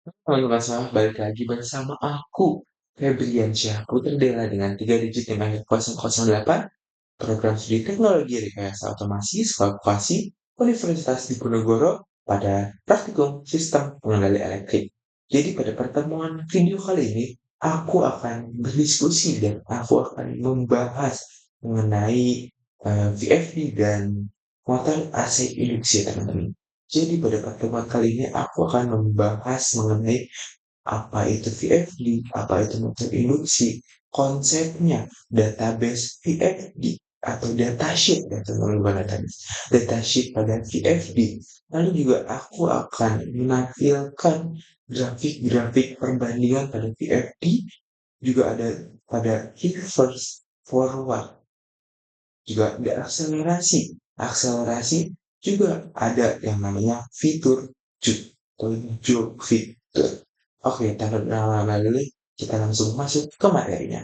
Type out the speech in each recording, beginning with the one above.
Kalau nggak salah balik lagi bersama aku, Febriansyah Puterdela dengan 3 digit NIM 008, program studi teknologi rekayasa otomasi Vokasi Universitas Diponegoro pada praktikum sistem pengendali elektrik. Jadi pada pertemuan video kali ini, aku akan berdiskusi dan aku akan membahas mengenai VFD dan motor AC induksi teman-teman. Jadi pada pertemuan kali ini aku akan membahas mengenai apa itu VFD, apa itu motor induksi, konsepnya, database VFD atau datasheet ya teman-teman database, datasheet pada VFD. Lalu juga aku akan menampilkan grafik-grafik perbandingan pada VFD, juga ada pada reverse forward, juga ada akselerasi. Akselerasi juga ada yang namanya fitur jog fitur. Oke, tanpa berlama-lama dulu, kita langsung masuk ke materinya.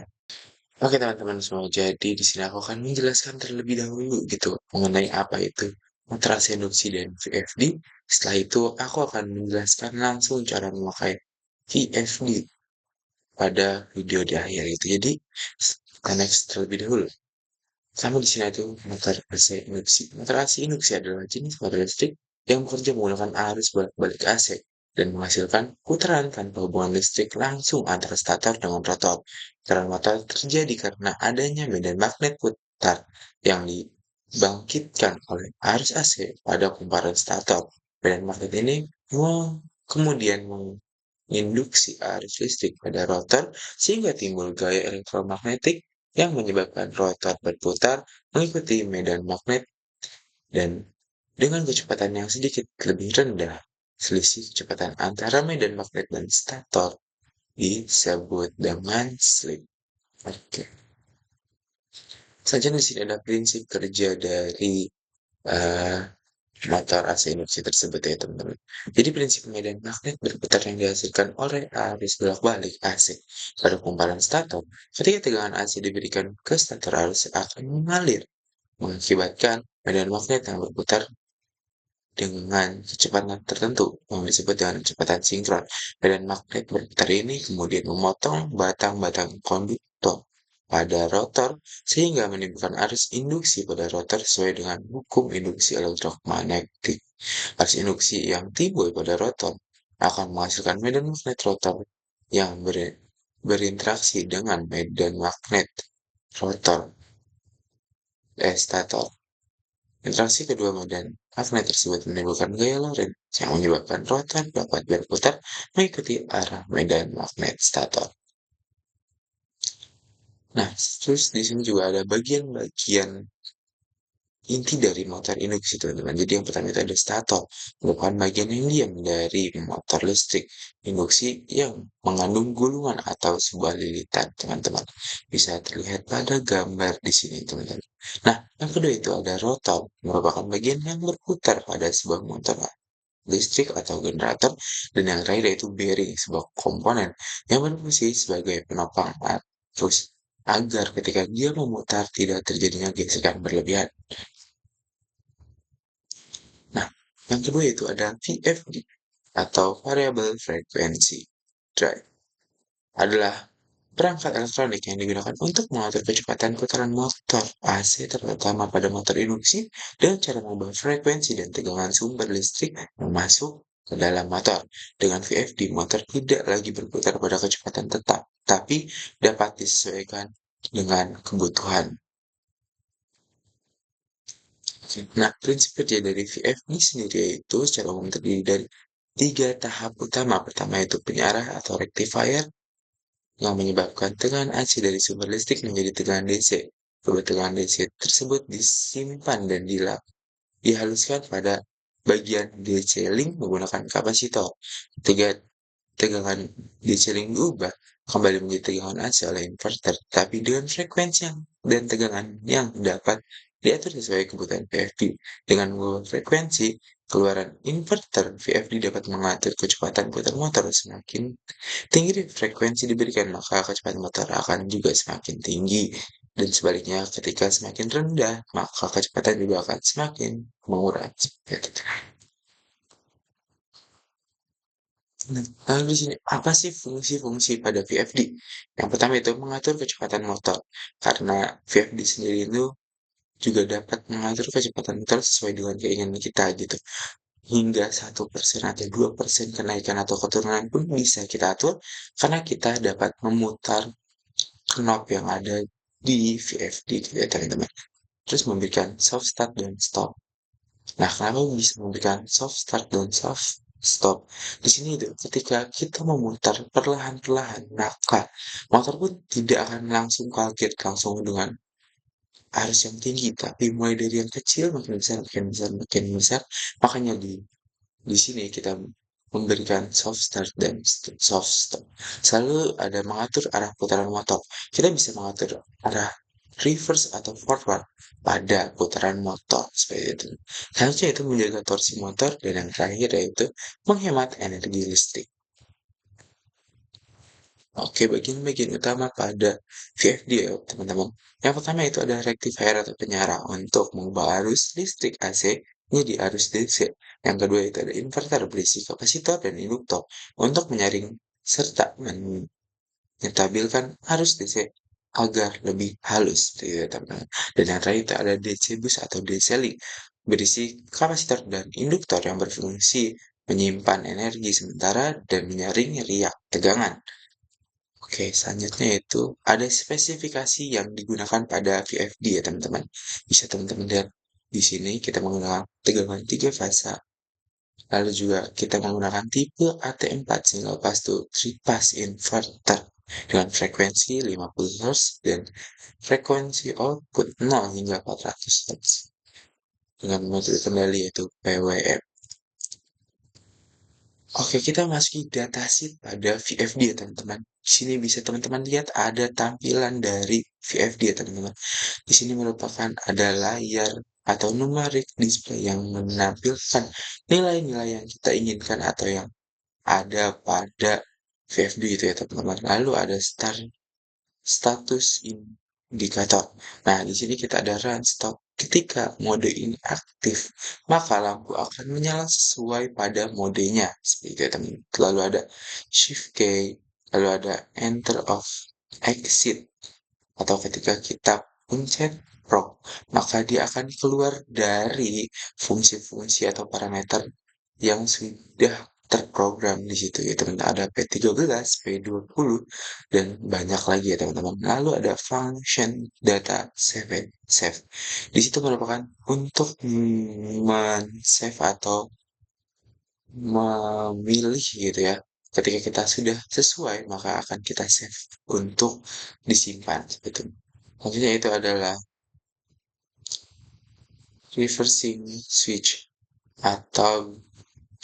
Oke teman-teman semua, jadi di sini aku akan menjelaskan terlebih dahulu gitu mengenai apa itu kontraksi induksi dan VFD. Setelah itu aku akan menjelaskan langsung cara memakai VFD pada video di akhir itu. Jadi kita next terlebih dahulu. Sama di sini itu motor AC induksi. Motor AC induksi adalah jenis motor listrik yang bekerja menggunakan arus bolak-balik AC dan menghasilkan putaran tanpa hubungan listrik langsung antara stator dengan rotor. Putaran motor terjadi karena adanya medan magnet putar yang dibangkitkan oleh arus AC pada kumparan stator. Medan magnet ini kemudian menginduksi arus listrik pada rotor sehingga timbul gaya elektromagnetik yang menyebabkan rotor berputar mengikuti medan magnet dan dengan kecepatan yang sedikit lebih rendah. Selisih kecepatan antara medan magnet dan stator disebut dengan slip. Oke. Saja di sini ada prinsip kerja dari eh, motor AC induksi tersebut ya teman-teman. Jadi prinsip medan magnet berputar yang dihasilkan oleh arus bolak-balik AC pada kumparan stator. Ketika tegangan AC diberikan ke stator, arus akan mengalir mengakibatkan medan magnet yang berputar dengan kecepatan tertentu yang disebut dengan kecepatan sinkron. Medan magnet berputar ini kemudian memotong batang-batang konduktor pada rotor sehingga menimbulkan arus induksi pada rotor sesuai dengan hukum induksi elektromagnetik. Arus induksi yang timbul pada rotor akan menghasilkan medan magnet rotor yang berinteraksi dengan medan magnet rotor stator. Interaksi kedua medan magnet tersebut menimbulkan gaya Lorentz yang menyebabkan rotor dapat berputar mengikuti arah medan magnet stator. Nah, terus di sini juga ada bagian-bagian inti dari motor induksi, teman-teman. Jadi yang pertama itu ada stator, merupakan bagian yang diam dari motor listrik induksi yang mengandung gulungan atau sebuah lilitan, teman-teman. Bisa terlihat pada gambar di sini, teman-teman. Nah, yang kedua itu ada rotor, merupakan bagian yang berputar pada sebuah motor listrik atau generator, dan yang terakhir yaitu bearing, sebuah komponen yang berfungsi sebagai penopang arus agar ketika dia memutar tidak terjadinya gesekan berlebihan. Nah, yang kedua itu ada VFD atau Variable Frequency Drive. Adalah perangkat elektronik yang digunakan untuk mengatur kecepatan putaran motor AC terutama pada motor induksi dengan cara mengubah frekuensi dan tegangan sumber listrik yang masuk ke dalam motor. Dengan VFD, motor tidak lagi berputar pada kecepatan tetap, tapi dapat disesuaikan dengan kebutuhan. Nah, prinsip kerja dari VFD sendiri yaitu secara umum terdiri dari 3 tahap utama. Pertama itu penyiarah atau rectifier yang menyebabkan tegangan AC dari sumber listrik menjadi tegangan DC. Kedua tegangan DC tersebut disimpan dan dihaluskan pada bagian DC link menggunakan kapasitor. Tiga tegangan DC link diubah kembali menjadi tegangan AC oleh inverter, tapi dengan frekuensi dan tegangan yang dapat diatur sesuai kebutuhan VFD. Dengan mengubah frekuensi, keluaran inverter, VFD dapat mengatur kecepatan putar motor semakin tinggi frekuensi diberikan, maka kecepatan motor akan juga semakin tinggi. Dan sebaliknya, ketika semakin rendah, maka kecepatan juga akan semakin mengurangi. Nah, lalu di sini apa sih fungsi-fungsi pada VFD? Yang pertama itu mengatur kecepatan motor. Karena VFD sendiri itu juga dapat mengatur kecepatan motor sesuai dengan keinginan kita gitu. Hingga 1% atau 2% kenaikan atau keturunan pun bisa kita atur karena kita dapat memutar knob yang ada di VFD gitu ya teman-teman. Terus memberikan soft start dan stop. Nah, kenapa bisa memberikan soft start dan soft stop? Di sini itu ketika kita memutar perlahan-lahan, maka motor pun tidak akan langsung kaget langsung dengan arus yang tinggi, tapi mulai dari yang kecil makin besar, makin besar, makin besar. Makanya di sini kita memberikan soft start dan soft stop. Selalu ada mengatur arah putaran motor. Kita bisa mengatur arah reverse atau forward pada putaran motor seperti itu. Selanjutnya itu menjaga torsi motor dan yang terakhir yaitu menghemat energi listrik. Oke, bagian-bagian utama pada VFD ya teman-teman. Yang pertama itu ada rectifier atau penyara untuk mengubah arus listrik AC menjadi arus DC. Yang kedua itu ada inverter berisi kapasitor dan induktor untuk menyaring serta menstabilkan arus DC agar lebih halus, gitu ya teman-teman. Dan yang terakhir itu ada DC bus atau DC link berisi kapasitor dan induktor yang berfungsi menyimpan energi sementara dan menyaring riak tegangan. Oke, selanjutnya itu ada spesifikasi yang digunakan pada VFD ya teman-teman. Bisa teman-teman lihat di sini kita menggunakan tegangan 3 fasa. Lalu juga kita menggunakan tipe AT4 single pass to 3 pass inverter dengan frekuensi 50 Hz dan frekuensi output 0 hingga 400 Hz dengan metode kendali yaitu PWM. Oke, kita masuki datasheet pada VFD ya teman-teman. Di sini bisa teman-teman lihat ada tampilan dari VFD ya teman-teman. Di sini merupakan ada layar atau numeric display yang menampilkan nilai-nilai yang kita inginkan atau yang ada pada VFD itu ya teman-teman. Lalu ada status indikator. Nah, di sini kita ada run stop. Ketika mode ini aktif, maka lampu akan menyala sesuai pada modenya. Seperti itu ya teman. Lalu ada shift key, lalu ada enter off exit atau ketika kita pencet proc, maka dia akan keluar dari fungsi-fungsi atau parameter yang sudah terprogram di situ ya teman-teman. Ada P13, P20, dan banyak lagi ya teman-teman. Lalu ada function data save. Di situ merupakan untuk men-save atau memilih gitu ya. Ketika kita sudah sesuai, maka akan kita save untuk disimpan. Seperti itu. Selanjutnya itu adalah reversing switch atau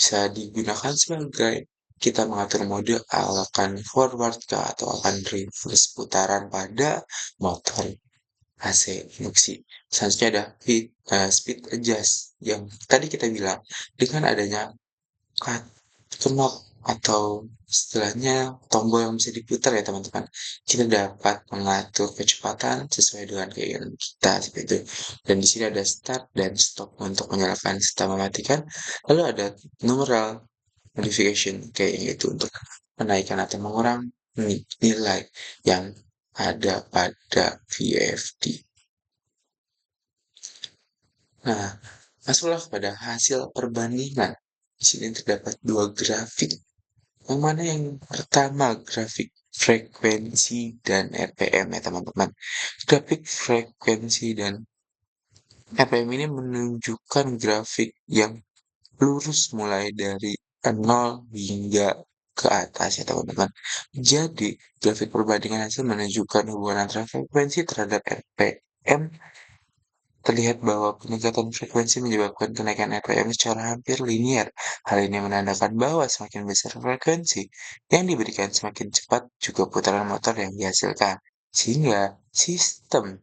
bisa digunakan sebagai kita mengatur mode akan forward ke atau akan reverse putaran pada motor AC induksi. Selanjutnya ada speed adjust yang tadi kita bilang dengan adanya knob atau istilahnya tombol yang bisa diputar ya teman-teman. Kita dapat mengatur kecepatan sesuai dengan keinginan kita seperti itu. Dan di sini ada start dan stop untuk menyalakan serta mematikan. Lalu ada numeral modification kayak gitu untuk menaikkan atau mengurangi nilai yang ada pada VFD. Nah, masuklah pada hasil perbandingan. Di sini terdapat dua grafik. Yang mana yang pertama grafik frekuensi dan RPM ya teman-teman. Grafik frekuensi dan RPM ini menunjukkan grafik yang lurus mulai dari 0 hingga ke atas ya teman-teman. Jadi, grafik perbandingan hasil menunjukkan hubungan antara frekuensi terhadap RPM. Terlihat bahwa peningkatan frekuensi menyebabkan kenaikan RPM secara hampir linier. Hal ini menandakan bahwa semakin besar frekuensi yang diberikan, semakin cepat juga putaran motor yang dihasilkan. Sehingga sistem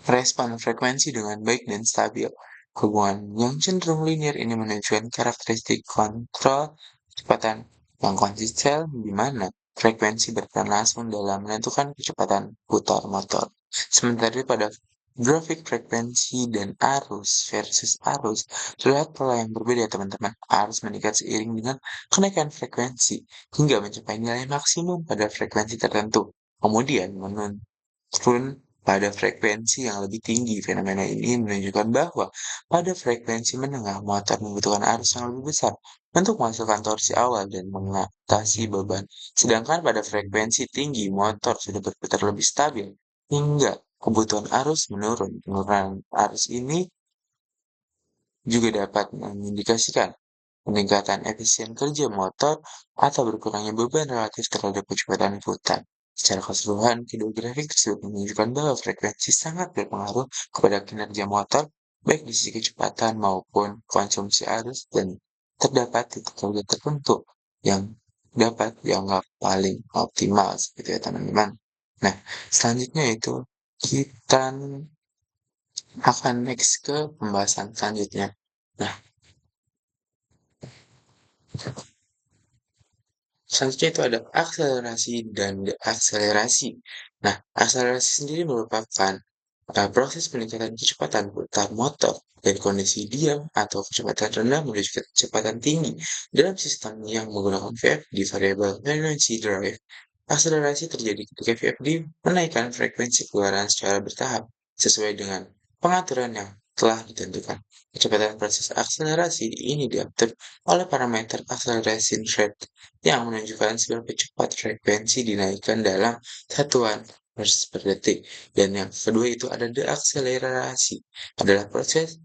respon frekuensi dengan baik dan stabil. Hubungan yang cenderung linier ini menunjukkan karakteristik kontrol kecepatan yang konsisten di mana frekuensi berperan langsung dalam menentukan kecepatan putar motor. Sementara pada Grafik frekuensi dan arus versus arus terlihat pola yang berbeda teman-teman. Arus meningkat seiring dengan kenaikan frekuensi hingga mencapai nilai maksimum pada frekuensi tertentu. Kemudian menurun pada frekuensi yang lebih tinggi. Fenomena ini menunjukkan bahwa pada frekuensi menengah motor membutuhkan arus yang lebih besar untuk menghasilkan torsi awal dan mengatasi beban. Sedangkan pada frekuensi tinggi motor sudah berputar lebih stabil hingga kebutuhan arus menurun. Penurunan arus ini juga dapat mengindikasikan peningkatan efisien kerja motor atau berkurangnya beban relatif terhadap kecepatan putar. Secara keseluruhan, kedua grafik tersebut menunjukkan bahwa frekuensi sangat berpengaruh kepada kinerja motor, baik di sisi kecepatan maupun konsumsi arus, dan terdapat titik kerja tertentu yang dapat dianggap paling optimal, seperti itu ya teman-teman. Nah, selanjutnya itu kita akan next ke pembahasan selanjutnya. Nah, selanjutnya itu ada akselerasi dan deakselerasi. Nah, akselerasi sendiri merupakan proses peningkatan kecepatan putar motor dari kondisi diam atau kecepatan rendah menuju ke kecepatan tinggi dalam sistem yang menggunakan VFD variable frequency drive. Akselerasi terjadi ketika VFD menaikkan frekuensi keluaran secara bertahap sesuai dengan pengaturan yang telah ditentukan. Kecepatan proses akselerasi ini diatur oleh parameter acceleration rate yang menunjukkan seberapa cepat frekuensi dinaikkan dalam satuan per detik. Dan yang kedua itu ada deakselerasi, adalah proses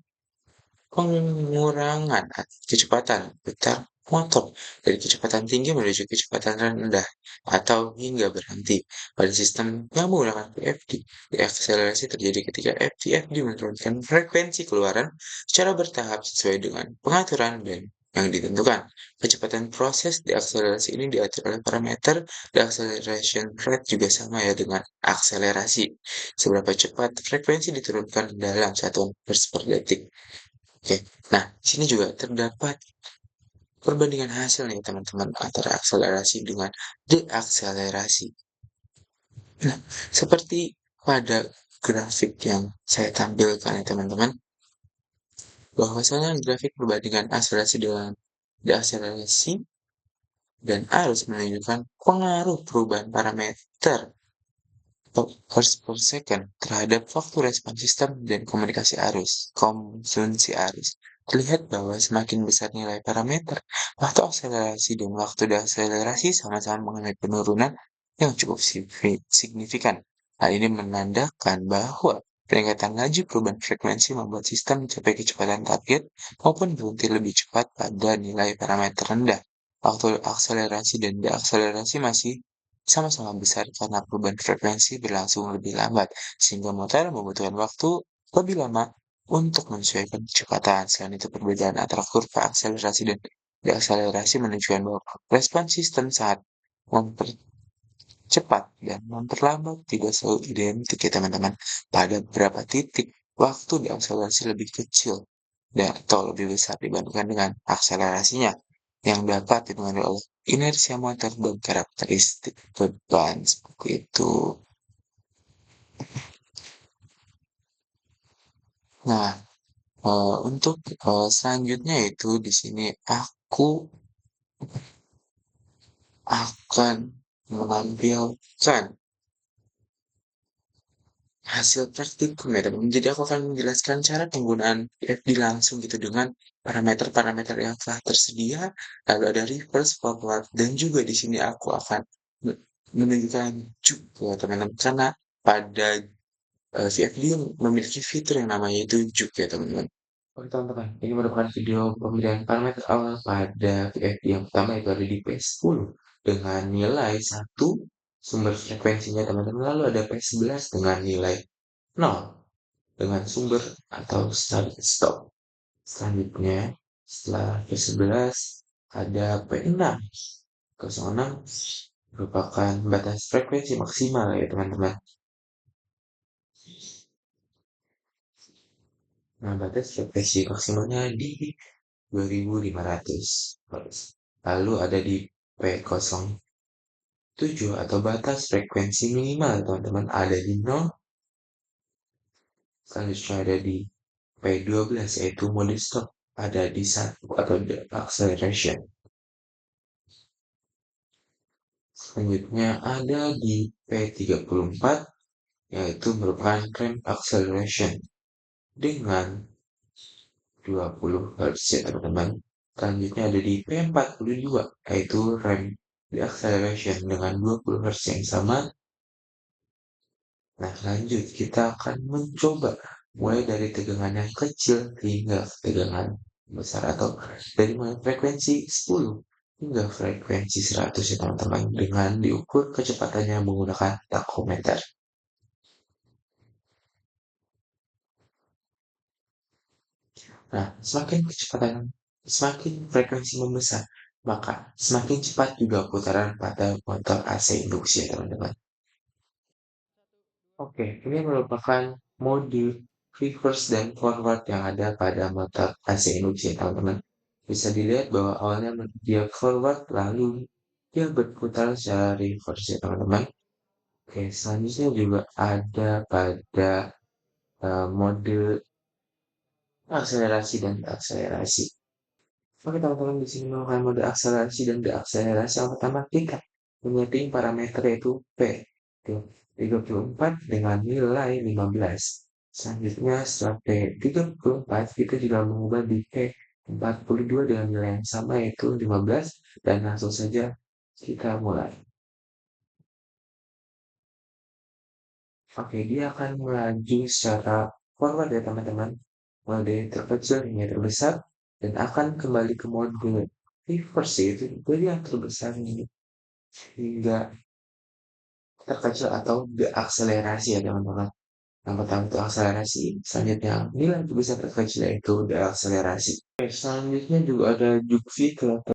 pengurangan kecepatan putar motor dari kecepatan tinggi menuju kecepatan rendah atau hingga berhenti pada sistem yang menggunakan VFD. Deakselerasi terjadi ketika VFD menurunkan frekuensi keluaran secara bertahap sesuai dengan pengaturan dan yang ditentukan. Kecepatan proses deakselerasi ini diatur oleh parameter deacceleration rate juga sama ya dengan akselerasi. Seberapa cepat frekuensi diturunkan dalam satuan per detik. Oke, nah sini juga terdapat perbandingan hasil nih teman-teman antara akselerasi dengan deakselerasi. Nah, seperti pada grafik yang saya tampilkan ya teman-teman, bahwasanya grafik perbandingan akselerasi dengan deakselerasi dan arus menunjukkan pengaruh perubahan parameter hertz per second terhadap waktu respon sistem dan komunikasi arus, konsumsi arus. Terlihat bahwa semakin besar nilai parameter, waktu akselerasi dan waktu deakselerasi sama-sama mengalami penurunan yang cukup signifikan. Hal ini menandakan bahwa peningkatan laju perubahan frekuensi membuat sistem mencapai kecepatan target maupun berhenti lebih cepat pada nilai parameter rendah. Waktu akselerasi dan deakselerasi masih sama-sama besar karena perubahan frekuensi berlangsung lebih lambat, sehingga motor membutuhkan waktu lebih lama untuk menyesuaikan kecepatan. Selain itu, perbedaan antara kurva akselerasi dan deakselerasi menunjukkan bahwa respon sistem saat mempercepat dan memperlambat tidak selalu identik ya teman-teman. Pada beberapa titik, waktu deakselerasi lebih kecil dan atau lebih besar dibandingkan dengan akselerasinya yang dapat dipengaruhi oleh inersia motor dan karakteristik beban seperti itu. Nah, untuk selanjutnya itu di sini aku akan menampilkan hasil praktikum ya teman. Jadi aku akan menjelaskan cara penggunaan PFD langsung gitu dengan parameter-parameter yang telah tersedia, lalu ada reverse, forward, dan juga di sini aku akan menunjukkan juga teman-teman karena pada VFD memiliki fitur yang namanya itu juk ya teman-teman. Oke teman-teman, ini merupakan video pemilihan parameter awal pada VFD yang pertama itu ada di P10 dengan nilai 1 sumber frekuensinya teman-teman. Lalu ada P11 dengan nilai 0 dengan sumber atau start stop. Selanjutnya setelah P11 ada P6. 06 merupakan batas frekuensi maksimal ya teman-teman. Nah, batas frekuensi maksimalnya di 2500 Hz. Lalu ada di P07 atau batas frekuensi minimal teman-teman ada di 0 Selanjutnya ada di P12 yaitu mode stop ada di 1 atau di acceleration. Selanjutnya ada di P34 yaitu merupakan rem acceleration dengan 20 Hz ya teman-teman. Selanjutnya ada di P42 yaitu rem acceleration dengan 20 Hz yang sama. Nah, lanjut kita akan mencoba mulai dari tegangan yang kecil hingga tegangan besar atau dari mulai frekuensi 10 hingga frekuensi 100 ya teman-teman dengan diukur kecepatannya menggunakan takometer. Nah, semakin frekuensi membesar, maka semakin cepat juga putaran pada motor AC induksi ya teman-teman. Oke, ini merupakan mode reverse dan forward yang ada pada motor AC induksi ya teman-teman. Bisa dilihat bahwa awalnya dia forward lalu dia berputar secara reverse ya teman-teman. Oke, selanjutnya juga ada pada mode akselerasi dan deakselerasi. Oke teman-teman di sini melakukan mode akselerasi dan deakselerasi. Yang pertama kita menyeting parameter yaitu P 34 dengan nilai 15. Selanjutnya setelah P34 kita juga mengubah di P42 dengan nilai yang sama yaitu 15 dan langsung saja kita mulai. Oke, dia akan melaju secara forward ya teman-teman. Mulai dari terkecil hingga terbesar dan akan kembali ke mode reverse yaitu dari yang terbesar ini hingga terkecil atau deakselerasi ya teman-teman. Yang pertama itu akselerasi, selanjutnya nilai terbesar terkecil yaitu deakselerasi. Oke, selanjutnya juga ada Jukvi